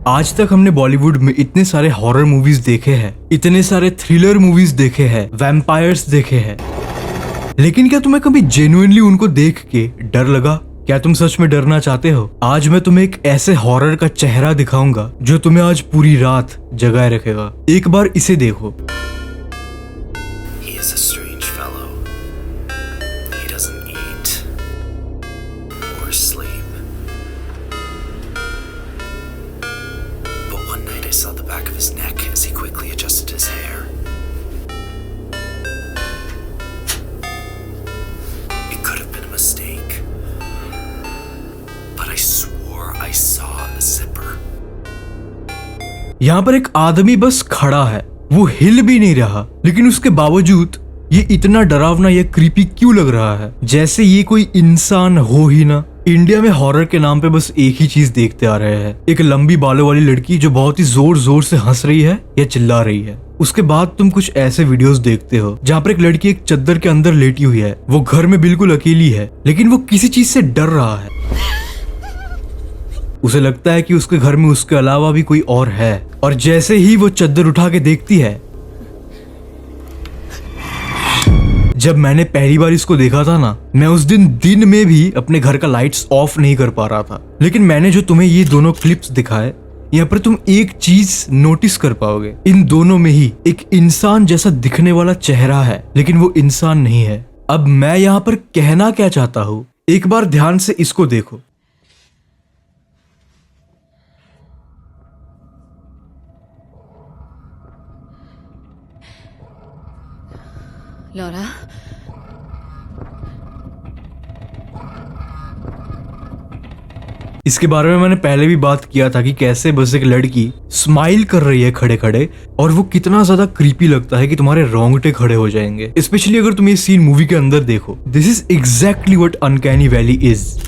आज तक हमने बॉलीवुड में इतने सारे हॉरर मूवीज देखे हैं, इतने सारे थ्रिलर मूवीज देखे हैं, वैम्पायर्स देखे हैं, लेकिन क्या तुम्हें कभी जेन्युइनली उनको देख के डर लगा? क्या तुम सच में डरना चाहते हो? आज मैं तुम्हें एक ऐसे हॉरर का चेहरा दिखाऊंगा जो तुम्हें आज पूरी रात जगाए रखेगा। एक बार इसे देखो। He is a strange fellow. He doesn't eat or sleep. But one night I saw the back of his neck as he quickly adjusted his hair. It could have been a mistake, but I swore I saw a zipper. यहाँ पर एक आदमी बस खड़ा है, वो हिल भी नहीं रहा, लेकिन उसके बावजूद ये इतना डरावना या क्रीपी क्यों लग रहा है, जैसे ये कोई इंसान हो ही ना। इंडिया में हॉरर के नाम पे बस एक ही चीज देखते आ रहे हैं, एक लंबी बालों वाली लड़की जो बहुत ही जोर जोर से हंस रही है या चिल्ला रही है। उसके बाद तुम कुछ ऐसे वीडियोस देखते हो जहाँ पर एक लड़की एक चद्दर के अंदर लेटी हुई है, वो घर में बिल्कुल अकेली है, लेकिन वो किसी चीज से डर रहा है। उसे लगता है कि उसके घर में उसके अलावा भी कोई और है, और जैसे ही वो चद्दर उठा के देखती है, जब मैंने पहली बार इसको देखा था ना, मैं उस दिन में भी अपने घर का लाइट्स ऑफ नहीं कर पा रहा था। लेकिन मैंने जो तुम्हें ये दोनों क्लिप्स दिखाए, यहाँ पर तुम एक चीज नोटिस कर पाओगे, इन दोनों में ही एक इंसान जैसा दिखने वाला चेहरा है, लेकिन वो इंसान नहीं है। अब मैं यहाँ पर कहना क्या चाहता हूँ, एक बार ध्यान से इसको देखो। लॉरा, इसके बारे में मैंने पहले भी बात किया था कि कैसे बस एक लड़की स्माइल कर रही है खड़े खड़े, और वो कितना ज्यादा क्रीपी लगता है कि तुम्हारे रोंगटे खड़े हो जाएंगे, स्पेशली अगर तुम ये सीन मूवी के अंदर देखो। This is exactly what uncanny valley is,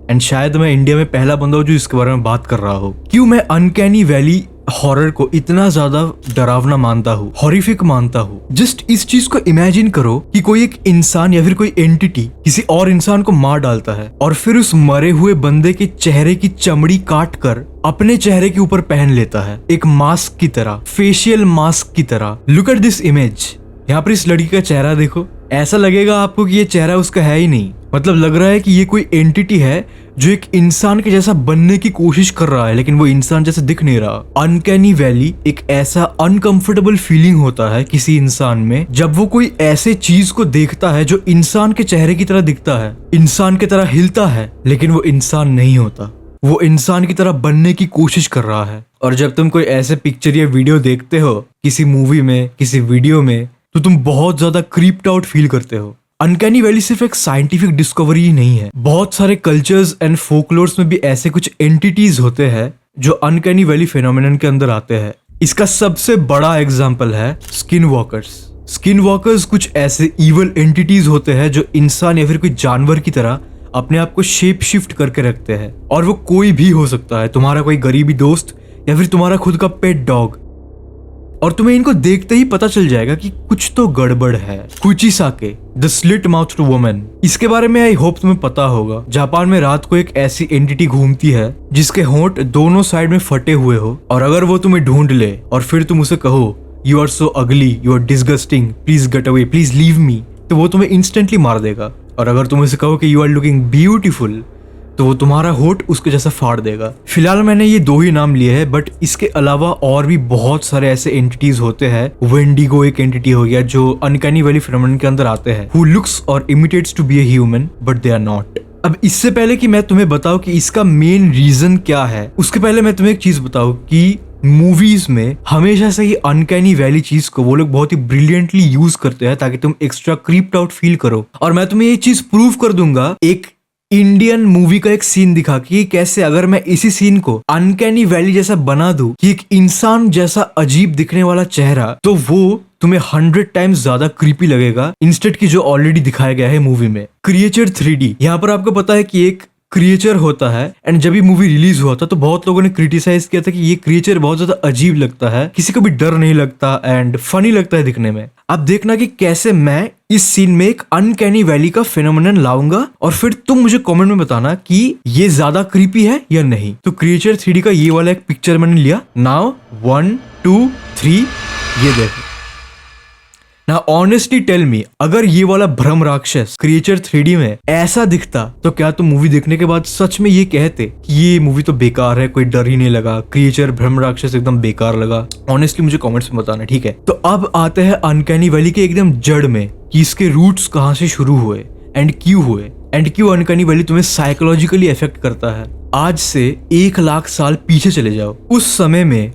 and शायद मैं इंडिया में पहला बंदा हूं जो इसके बारे में बात कर रहा हो। क्यों मैं अनकैनी वैली हॉरर को इतना ज्यादा डरावना मानता हूँ, हॉरिफिक मानता हूँ? जस्ट इस चीज को इमेजिन करो कि कोई एक इंसान या फिर कोई एंटिटी किसी और इंसान को मार डालता है, और फिर उस मरे हुए बंदे के चेहरे की चमड़ी काट कर अपने चेहरे के ऊपर पहन लेता है, एक मास्क की तरह, फेशियल मास्क की तरह। Look at this image. यहाँ पर इस लड़की का चेहरा देखो, ऐसा लगेगा आपको कि ये चेहरा उसका है ही नहीं। मतलब लग रहा है कि ये कोई एंटिटी है जो एक इंसान के जैसा बनने की कोशिश कर रहा है, लेकिन वो इंसान जैसा दिख नहीं रहा। अनकैनी वैली एक ऐसा अनकंफर्टेबल फीलिंग होता है किसी इंसान में जब वो कोई ऐसे चीज को देखता है जो इंसान के चेहरे की तरह दिखता है, इंसान की तरह हिलता है, लेकिन वो इंसान नहीं होता, वो इंसान की तरह बनने की कोशिश कर रहा है। और जब तुम कोई ऐसे पिक्चर या वीडियो देखते हो किसी मूवी में, किसी वीडियो में, तो तुम बहुत ज्यादा क्रीप्ड आउट फील करते हो। अनकैनी वैली सिर्फ एक साइंटिफिक डिस्कवरी ही नहीं है, बहुत सारे कल्चर्स एंड फोकलोर्स में भी ऐसे कुछ एंटिटीज होते हैं जो अनकैनी वैली फेनोमेनन के अंदर आते हैं। इसका सबसे बड़ा एग्जांपल है स्किन वॉकर्स। स्किन वॉकर्स कुछ ऐसे इवल एंटिटीज होते हैं जो इंसान या फिर कोई जानवर की तरह अपने आप को शेप शिफ्ट करके रखते हैं, और वो कोई भी हो सकता है, तुम्हारा कोई गरीबी दोस्त या फिर तुम्हारा खुद का पेट डॉग, और तुम्हें इनको देखते ही पता चल जाएगा कि कुछ तो गड़बड़ है। कुचिसाके, द स्लिट माउथ्ड वुमन, इसके बारे में आई होप तुम्हें पता होगा। जापान में रात को एक ऐसी एंटिटी घूमती है जिसके होंठ दोनों साइड में फटे हुए हो, और अगर वो तुम्हें ढूंढ ले और फिर तुम उसे कहो you are so ugly, you are disgusting, please get away, please leave me, तो वो तुम्हें इंस्टेंटली मार देगा। और अगर तुम उसे कहो कि यू आर लुकिंग ब्यूटीफुल, तो वो तुम्हारा होठ उसके जैसा फाड़ देगा। फिलहाल मैंने ये दो ही नाम लिए हैं, बट इसके अलावा और भी बहुत सारे ऐसे एंटिटीज होते हैं। वेंडिगो एक एंटिटी हो गया जो अनकैनी वैली फेनोमेनन के अंदर आते हैं, हु लुक्स और imitates to be a human but they are not. अब इससे पहले कि मैं तुम्हें बताऊं कि इसका मेन रीजन क्या है, उसके पहले मैं तुम्हें एक चीज बताऊं कि मूवीज में हमेशा से ही अनकैनी वैली चीज को वो लोग बहुत ही ब्रिलियंटली यूज करते हैं ताकि तुम एक्स्ट्रा क्रीप्ड आउट फील करो। और मैं तुम्हें ये चीज प्रूव कर दूंगा एक इंडियन मूवी का एक सीन दिखा कि कैसे अगर मैं इसी सीन को अनकैनी वैली जैसा बना दूं कि एक इंसान जैसा अजीब दिखने वाला चेहरा, तो वो तुम्हें 100 टाइम्स ज्यादा क्रीपी लगेगा इंस्टेड की जो ऑलरेडी दिखाया गया है मूवी में। क्रिएचर 3D, यहाँ पर आपको पता है कि एक क्रिएचर होता है, एंड जब ये मूवी रिलीज हुआ था तो बहुत लोगों ने क्रिटिसाइज किया था कि ये क्रिएचर बहुत ज्यादा अजीब लगता है, किसी को भी डर नहीं लगता एंड फनी लगता है दिखने में। अब देखना कि कैसे मैं इस सीन में एक अनकैनी वैली का फिनोमेनन लाऊंगा और फिर तुम मुझे कमेंट में बताना कि ये ज्यादा क्रीपी है या नहीं। तो क्रिएचर 3D का ये वाला एक पिक्चर मैंने लिया। नाउ 1 2 3 ये देखो। ना ऑनेस्टली टेल मी, अगर ये वाला भ्रम राक्षस क्रिएचर 3D में ऐसा दिखता तो क्या तुम मूवी देखने के बाद सच में ये कहते कि ये मूवी तो बेकार है, कोई डर ही नहीं लगा, क्रिएचर भ्रम राक्षस एकदम बेकार लगा? ऑनेस्टली मुझे कमेंट्स में बताना, ठीक है। तो अब आते हैं अनकैनी वैली के एकदम जड़ में कि इसके रूट्स कहाँ से शुरू हुए एंड क्यों अनकैनी वैली तुम्हें साइकोलॉजिकली इफेक्ट करता है। आज से 1 लाख साल पीछे चले जाओ। उस समय में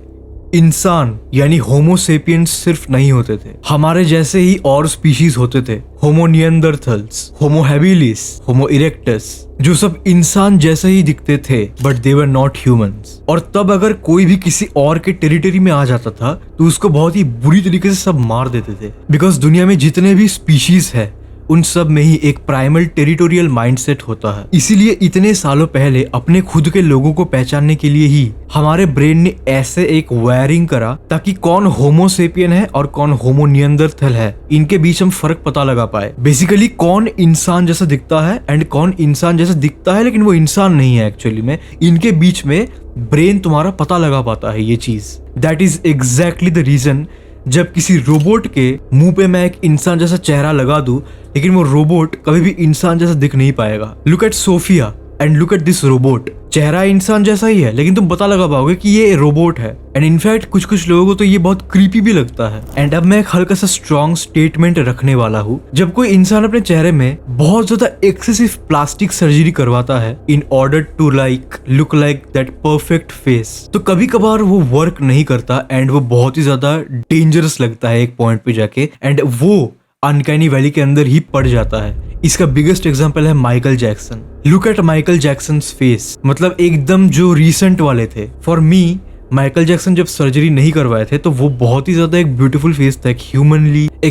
इंसान यानी होमो सेपियंस सिर्फ नहीं होते थे, हमारे जैसे ही और स्पीशीज होते थे। होमो नियंदरथल्स, होमो हैबिलिस, होमो इरेक्टस, जो सब इंसान जैसे ही दिखते थे but they were not humans. और तब अगर कोई भी किसी और के टेरिटरी में आ जाता था तो उसको बहुत ही बुरी तरीके से सब मार देते थे। बिकॉज दुनिया में जितने भी स्पीशीज है उन सब में ही एक प्राइमल टेरिटोरियल माइंडसेट होता है। इसीलिए इतने सालों पहले अपने खुद के लोगों को पहचानने के लिए ही हमारे ब्रेन ने ऐसे एक वायरिंग करा ताकि कौन होमो सेपियन है और कौन होमो नियंदरथल है, इनके बीच हम फर्क पता लगा पाए। बेसिकली कौन इंसान जैसा दिखता है एंड कौन इंसान जैसा दिखता है लेकिन वो इंसान नहीं है एक्चुअली में, इनके बीच में ब्रेन तुम्हारा पता लगा पाता है ये चीज। That is exactly the reason जब किसी रोबोट के मुंह पे मैं एक इंसान जैसा चेहरा लगा दूं लेकिन वो रोबोट कभी भी इंसान जैसा दिख नहीं पाएगा। Look at Sophia and look at this robot. चेहरा इंसान जैसा ही है लेकिन तुम पता लगा पाओगे कि ये रोबोट है। एंड इनफैक्ट कुछ लोगों को तो ये बहुत क्रीपी भी लगता है। एंड अब मैं एक हल्का सा स्ट्रॉन्ग स्टेटमेंट रखने वाला हूँ। जब कोई इंसान अपने चेहरे में बहुत ज्यादा एक्सेसिव प्लास्टिक सर्जरी करवाता है in order to look like that perfect face, तो कभी कभार वो वर्क नहीं करता एंड वो बहुत ही ज्यादा डेंजरस लगता है एक पॉइंट पे जाके, एंड वो अनकैनी वैली के अंदर ही पड़ जाता है। इसका बिगेस्ट एग्जांपल है Michael Jackson. Look at Michael Jackson's face, मतलब एकदम जो रिसेंट वाले थे। फॉर मी माइकल जैक्सन जब सर्जरी नहीं करवाए थे तो वो बहुत ही ज्यादा एक ब्यूटीफुल फेस था, एक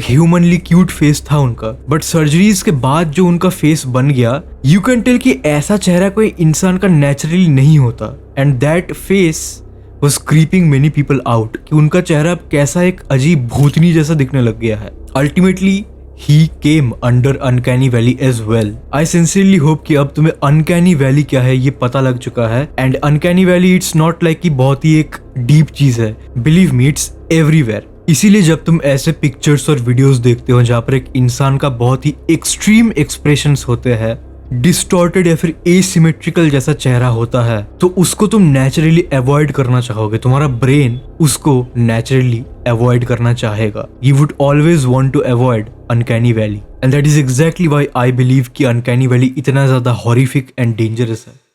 ह्यूमनली क्यूट फेस था उनका। बट सर्जरीज के बाद जो उनका फेस बन गया, यू कैन टेल कि ऐसा चेहरा कोई इंसान का नेचुरली नहीं होता। And that face was creeping many people out कि उनका चेहरा अब कैसा एक अजीब भूतनी जैसा दिखने लग गया है। Ultimately he came under uncanny valley as well. I sincerely hope कि अब तुम्हें uncanny valley क्या है ये पता लग चुका है। And uncanny valley it's not like कि बहुत ही एक डीप चीज है। Believe me it's everywhere. इसीलिए जब तुम ऐसे पिक्चर्स और वीडियोस देखते हो जहाँ पर एक इंसान का बहुत ही एक्सट्रीम एक्सप्रेशंस होते हैं, डिस्टॉर्टेड या फिर एसिमेट्रिकल जैसा चेहरा होता है, तो उसको तुम नेचुरली अवॉइड करना चाहोगे। तुम्हारा ब्रेन उसको नेचुरली अवॉइड करना चाहेगा। You would always want to avoid uncanny valley and that is exactly why I believe कि अनकैनी वैली इतना ज्यादा हॉरिफिक एंड डेंजरस है।